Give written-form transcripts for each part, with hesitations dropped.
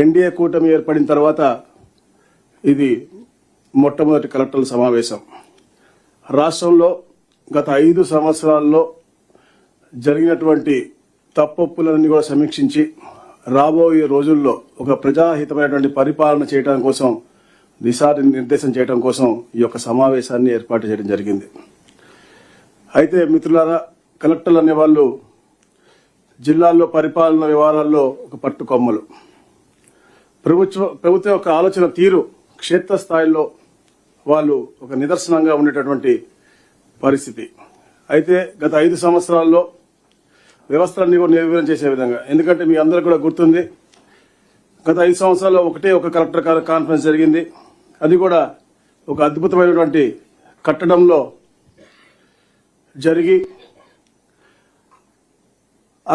NDA కూటమి ఏర్పడిన తర్వాత ఇది మొట్టమొదటి కలెక్టర్ల సమావేశం. రాష్ట్రంలో గత 5 సంవత్సరాల్లో జరిగినటువంటి తప్పొప్పులన్నీ కూడా సమీక్షించి రాబోయే రోజుల్లో ఒక ప్రజాహితమైనటువంటి పరిపాలన చేయడం కోసం దిశానిర్దేశం చేయడం కోసం ఈ యొక్క సమావేశాన్ని ఏర్పాటు చేయడం జరిగింది. అయితే మిత్రులారా, కలెక్టర్లు అనేవాళ్ళు జిల్లాల్లో పరిపాలన వ్యవహారాల్లో ఒక పట్టుకొమ్మలు. ప్రభుత్వం యొక్క ఆలోచన తీరు క్షేత్రస్థాయిలో వాళ్ళు ఒక నిదర్శనంగా ఉండేటటువంటి పరిస్థితి. అయితే గత 5 సంవత్సరాల్లో వ్యవస్థలన్నీ కూడా నిర్వీర్యం చేసే విధంగా, ఎందుకంటే మీ అందరికీ కూడా గుర్తుంది, గత 5 సంవత్సరాల్లో ఒక కలెక్టర్ కాన్ఫరెన్స్ జరిగింది. అది కూడా ఒక అద్భుతమైనటువంటి కట్టడంలో జరిగి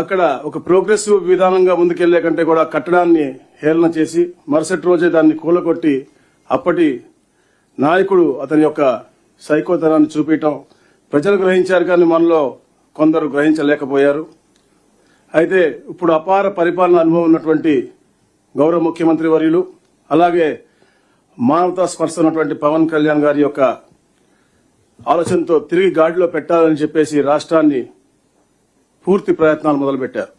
అక్కడ ఒక ప్రోగ్రెసివ్ విధానంగా ముందుకెళ్లే కంటే కూడా కట్టడాన్ని హేళన చేసి మరుసటి రోజే దాన్ని కూలగొట్టి అప్పటి నాయకుడు అతని యొక్క సైకోతనాన్ని చూపించడం ప్రజలు గ్రహించారు, కానీ మనలో కొందరు గ్రహించలేకపోయారు. అయితే ఇప్పుడు అపార పరిపాలన అనుభవం ఉన్నటువంటి గౌరవ ముఖ్యమంత్రి వర్యులు, అలాగే మానవతా స్పర్శ ఉన్నటువంటి పవన్ కళ్యాణ్ గారి యొక్క ఆలోచనతో తిరిగి గాడిలో పెట్టాలని చెప్పేసి రాష్ట్రాన్ని పూర్తి ప్రయత్నాలు మొదలుపెట్టారు.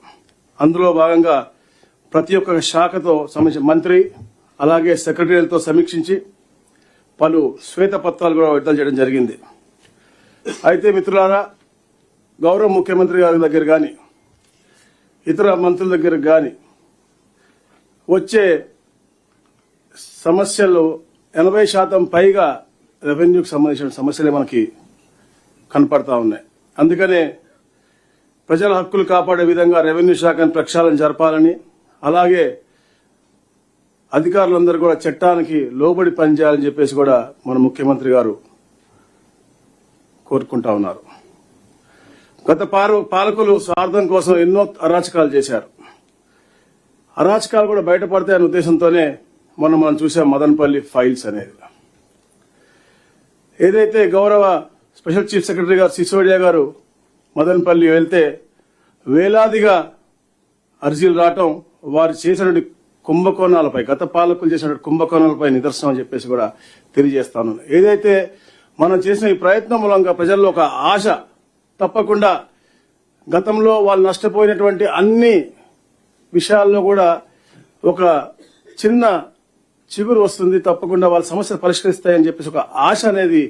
అందులో భాగంగా ప్రతి ఒక్క శాఖతో సంబంధించిన మంత్రి అలాగే సెక్రటరీలతో సమీక్షించి పలు శ్వేతపత్రాలు కూడా విడుదల చేయడం జరిగింది. అయితే మిత్రులారా, గౌరవ ముఖ్యమంత్రి గారి దగ్గర కానీ ఇతర మంత్రుల దగ్గర కానీ వచ్చే సమస్యలు 80% పైగా రెవెన్యూకి సంబంధించిన సమస్యలే మనకి కనపడతా ఉన్నాయి. అందుకనే ప్రజల హక్కులు కాపాడే విధంగా రెవెన్యూ శాఖను ప్రక్షాళన జరపాలని, అలాగే అధికారులందరూ కూడా చట్టానికి లోబడి పనిచేయాలని చెప్పేసి కూడా మన ముఖ్యమంత్రి గారు కోరుకుంటా ఉన్నారు. గత పాలకులు స్వార్థం కోసం ఎన్నో అరాచకాలు చేశారు. అరాచకాలు కూడా బయటపడతాయనే ఉద్దేశంతోనే మనం చూసాం మదనపల్లి ఫైల్స్ అనేది. ఏదైతే గౌరవ స్పెషల్ చీఫ్ సెక్రటరీ గారు సిసోడియా గారు మదనపల్లి వెళ్తే వేలాదిగా అర్జీలు రావటం వారు చేసినటువంటి కుంభకోణాలపై, గత పాలకులు చేసినటువంటి కుంభకోణాలపై నిదర్శనం అని చెప్పేసి కూడా తెలియజేస్తాను. ఏదైతే మనం చేసిన ఈ ప్రయత్నం మూలంగా ప్రజల్లో ఒక ఆశ, తప్పకుండా గతంలో వాళ్ళు నష్టపోయినటువంటి అన్ని విషయాల్లో కూడా ఒక చిన్న చిగురు వస్తుంది, తప్పకుండా వాళ్ళ సమస్యలు పరిష్కరిస్తాయని చెప్పేసి ఒక ఆశ అనేది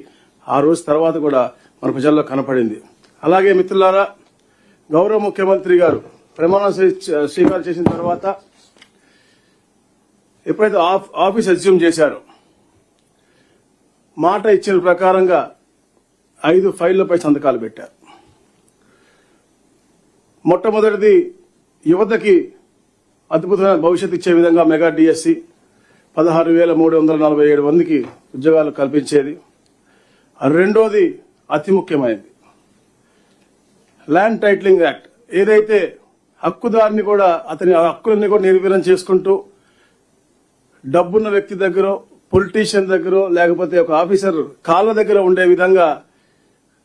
ఆ రోజు తర్వాత కూడా మన ప్రజల్లో కనపడింది. అలాగే మిత్రులారా, గౌరవ ముఖ్యమంత్రి గారు ప్రమాణ స్వీకారం చేసిన తర్వాత ఎప్పుడైతే ఆఫీస్ అజ్యూమ్ చేశారో మాట ఇచ్చిన ప్రకారంగా 5 ఫైళ్లపై సంతకాలు పెట్టారు. మొట్టమొదటిది యువతకి అద్భుతమైన భవిష్యత్తు ఇచ్చే విధంగా మెగా డిఎస్సి 16,347 మందికి ఉద్యోగాలు కల్పించేది. రెండోది అతి ముఖ్యమైనది ల్యాండ్ టైటిలింగ్ యాక్ట్. ఏదైతే హక్కుదారుని కూడా అతని హక్కులన్నీ కూడా నిర్వీర్యం చేసుకుంటూ డబ్బున్న వ్యక్తి దగ్గర, పొలిటీషియన్ దగ్గర, లేకపోతే ఒక ఆఫీసర్ కాళ్ళ దగ్గర ఉండే విధంగా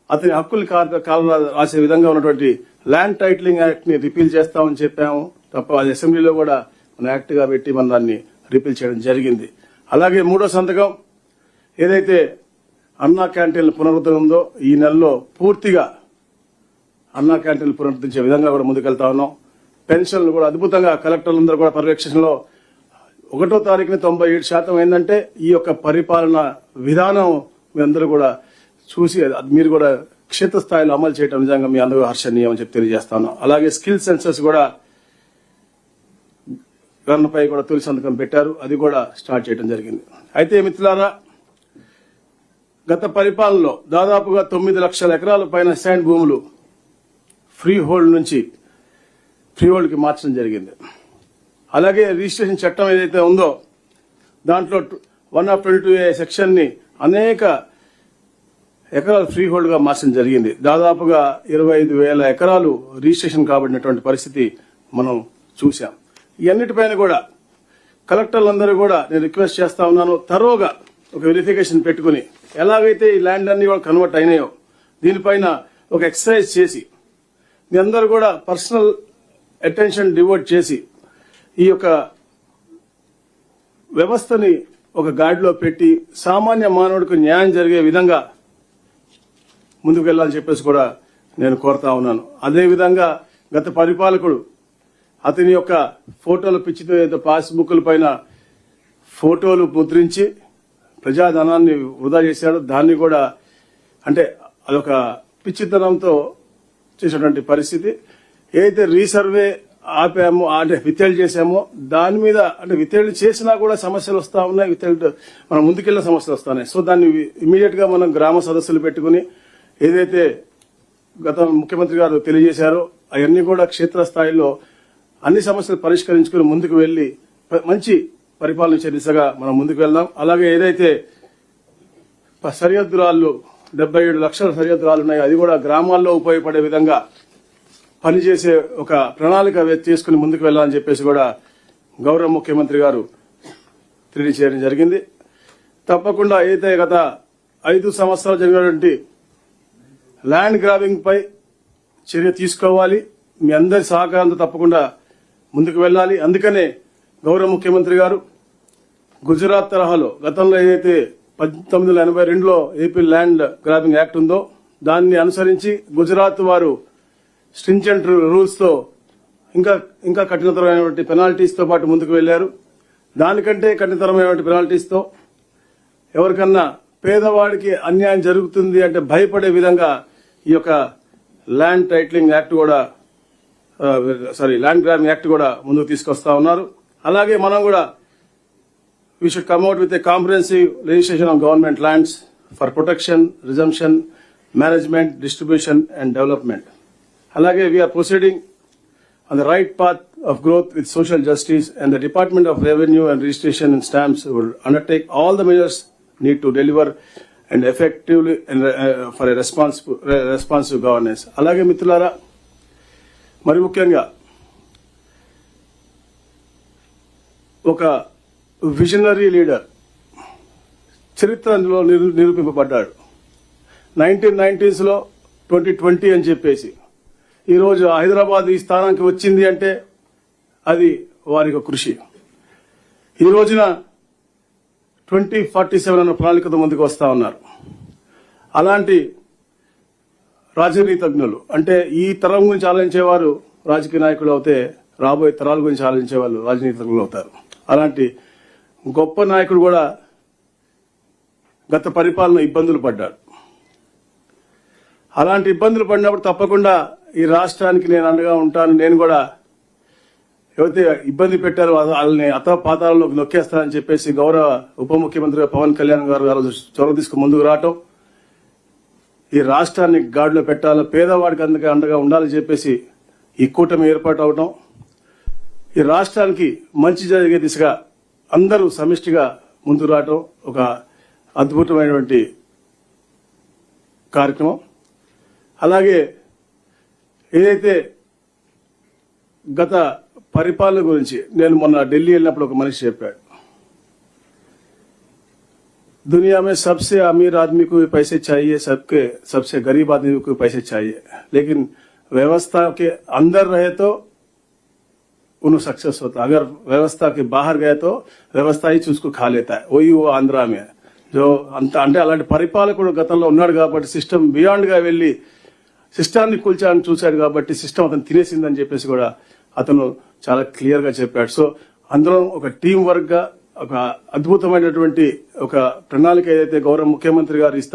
అతని హక్కులు కాళ్ళ రాసే విధంగా ఉన్నటువంటి ల్యాండ్ టైటిలింగ్ యాక్ట్ ని రిపీల్ చేస్తామని చెప్పాము. తప్ప అది అసెంబ్లీలో కూడా మన యాక్ట్ గా పెట్టి మన దాన్ని రిపీల్ చేయడం జరిగింది. అలాగే మూడో సంతకం ఏదైతే అన్నా క్యాంటీన్ల పునరుద్ధరణ ఉందో ఈ నెలలో పూర్తిగా అన్నా క్యాంటీన్లు పునరుద్ధరించే విధంగా కూడా ముందుకెళ్తా ఉన్నాం. పెన్షన్లు కూడా అద్భుతంగా కలెక్టర్లందరూ కూడా పర్యవేక్షణలో 1వ తారీఖున 97% ఏంటంటే ఈ యొక్క పరిపాలన విధానం మీ అందరూ కూడా చూసి మీరు కూడా క్షేత్రస్థాయిలో అమలు చేయడం నిజంగా మీ అందరూ హర్షణీయం అని చెప్పి తెలియజేస్తాను. అలాగే స్కిల్ సెన్సస్ కూడా గణపై కూడా తొలి సంతకం పెట్టారు, అది కూడా స్టార్ట్ చేయడం జరిగింది. అయితే మిత్రులారా, గత పరిపాలనలో దాదాపుగా 9 లక్షల ఎకరాల పైన శాండ్ భూములు ఫ్రీ హోల్డ్ నుంచి ఫ్రీ హోల్డ్కి మార్చడం జరిగింది. అలాగే రిజిస్ట్రేషన్ చట్టం ఏదైతే ఉందో దాంట్లో 122A సెక్షన్ ని అనేక ఎకరాలు ఫ్రీ హోల్డ్ గా మార్చడం జరిగింది. దాదాపుగా 25,000 ఎకరాలు రిజిస్ట్రేషన్ కాబడినటువంటి పరిస్థితి మనం చూశాం. ఇవన్నిటిపైన కూడా కలెక్టర్లందరూ కూడా నేను రిక్వెస్ట్ చేస్తా ఉన్నాను, తరోగా ఒక వెరిఫికేషన్ పెట్టుకుని ఎలాగైతే ఈ ల్యాండ్ అన్ని కూడా కన్వర్ట్ అయినాయో దీనిపైన ఒక ఎక్సర్సైజ్ చేసి మీ అందరూ కూడా పర్సనల్ అటెన్షన్ డివోట్ చేసి ఈ యొక్క వ్యవస్థని ఒక గాడిలో పెట్టి సామాన్య మానవుడికి న్యాయం జరిగే విధంగా ముందుకు వెళ్ళాలని చెప్పేసి కూడా నేను కోరుతా ఉన్నాను. అదేవిధంగా గత పరిపాలకుడు అతని యొక్క ఫోటోలు పిచ్చితో ఏదో పాస్బుక్ల పైన ఫోటోలు ముద్రించి ప్రజాధనాన్ని వృధా చేశాడు. దాన్ని కూడా అంటే అదొక పిచ్చితనంతో చేసినటువంటి పరిస్థితి. ఏదైతే రీసర్వే ఆపామో అంటే విత్తేళ్ళు చేశామో దాని మీద అంటే విత్తేళ్ళు చేసినా కూడా సమస్యలు వస్తా ఉన్నాయి. విత్తేళ్ళు మనం ముందుకెళ్ళిన సమస్యలు వస్తున్నాయి. సో దాన్ని ఇమీడియట్ గా మనం గ్రామ సదస్సులు పెట్టుకుని ఏదైతే గత ముఖ్యమంత్రి గారు తెలియజేశారో అవన్నీ కూడా క్షేత్రస్థాయిలో అన్ని సమస్యలు పరిష్కరించుకుని ముందుకు వెళ్లి మంచి పరిపాలన ఇచ్చే దిశగా మనం ముందుకు వెళ్దాం. అలాగే ఏదైతే సరిహద్దురాళ్లు 77 లక్షల సరిహద్దురాళ్లు ఉన్నాయి అది కూడా గ్రామాల్లో ఉపయోగపడే విధంగా పనిచేసే ఒక ప్రణాళిక తీసుకుని ముందుకు వెళ్లాలని చెప్పేసి కూడా గౌరవ ముఖ్యమంత్రి గారు తెలియజేయడం జరిగింది. తప్పకుండా ఏదైతే గత 5 సంవత్సరాలు జరిగినటువంటి ల్యాండ్ గ్రాబింగ్ పై చర్య తీసుకోవాలి. మీ అందరి సహకారంతో తప్పకుండా ముందుకు వెళ్లాలి. అందుకనే గౌరవ ముఖ్యమంత్రి గారు గుజరాత్ తరహాలో గతంలో ఏదైతే 1982లో ఏపీ ల్యాండ్ గ్రాబింగ్ యాక్ట్ ఉందో దాన్ని అనుసరించి గుజరాత్ వారు స్ట్రింజెంట్ రూల్స్ తో ఇంకా కఠినతరమైనటువంటి పెనాల్టీస్ తో పాటు ముందుకు వెళ్లారు. దానికంటే కఠినతరమైనటువంటి పెనాల్టీస్ తో ఎవరికన్నా పేదవాడికి అన్యాయం జరుగుతుంది అంటే భయపడే విధంగా ఈ యొక్క ల్యాండ్ టైటిలింగ్ యాక్ట్ కూడా ల్యాండ్ గ్రాబింగ్ యాక్ట్ కూడా ముందుకు తీసుకొస్తా ఉన్నారు. అలాగే మనం కూడా we should come out with a comprehensive legislation on government lands for protection, resumption, management, distribution and development. Alage we are proceeding on the right path of growth with social justice, and the Department of Revenue and Registration and Stamps will undertake all the measures need to deliver and effectively and for a responsive governance. Alage మిత్రులారా, మరి ముఖ్యంగా ఒక visionary leader చరిత్రలో నిరూపింపబడ్డాడు. 1990s లో 2020 అని చెప్పేసి ఈరోజు హైదరాబాద్ ఈ స్థానానికి వచ్చింది అంటే అది వారి కృషి. ఈ రోజున 2047 అన్న ప్రణాళికతో ముందుకు వస్తా ఉన్నారు. అలాంటి రాజనీతిజ్ఞులు అంటే ఈ తరం గురించి ఆలోచించేవారు రాజకీయ నాయకులు అవుతే రాబోయే తరాల గురించి ఆలోచించే వాళ్ళు రాజనీతిజ్ఞులు అవుతారు. అలాంటి గొప్ప నాయకుడు కూడా గత పరిపాలన ఇబ్బందులు పడ్డాడు. అలాంటి ఇబ్బందులు పడినప్పుడు తప్పకుండా ఈ రాష్ట్రానికి నేను అండగా ఉంటాను. నేను కూడా ఎవరైతే ఇబ్బంది పెట్టారో వాళ్ళని అతపాతాలలోకి నొక్కేస్తానని చెప్పేసి గౌరవ ఉప ముఖ్యమంత్రి పవన్ కళ్యాణ్ గారు ఆ రోజు చొరవ తీసుకుని ముందుకు రావటం, ఈ రాష్ట్రాన్ని గాడిలో పెట్టాలి, పేదవాడికి అందుకే అండగా ఉండాలని చెప్పేసి ఈ కూటమి ఏర్పాటు అవటం, ఈ రాష్ట్రానికి మంచి జరిగే దిశగా అందరూ సమిష్టిగా ముందుకు రావటం ఒక అద్భుతమైనటువంటి కార్యక్రమం. అలాగే ఏదైతే గత పరిపాలన గురించి నేను మొన్న ఢిల్లీ వెళ్ళినప్పుడు ఒక మనిషి చెప్పాడు, दुनिया में सबसे अमीर आदमी को भी पैसे चाहिए, सबसे गरीब आदमी को भी पैसे चाहिए, लेकिन व्यवस्था के अंदर रहे तो उन्हें सक्सेस होता, अगर व्यवस्था के बाहर गए तो व्यवस्था ही उसको खा लेता है. वही वो आंध्रा में जो అంటే అలాంటి పరిపాలకుడు గతంలో ఉన్నాడు కాబట్టి సిస్టమ్ బియాండ్ గా వెళ్లి సిస్టాన్ని కూల్చాలని చూశాడు కాబట్టి సిస్టమ్ అతను తినేసిందని చెప్పేసి కూడా అతను చాలా క్లియర్ గా చెప్పాడు. సో అందులో ఒక టీం వర్క్ గా ఒక అద్భుతమైనటువంటి ఒక ప్రణాళిక ఏదైతే గౌరవ ముఖ్యమంత్రి గారు ఇస్తారు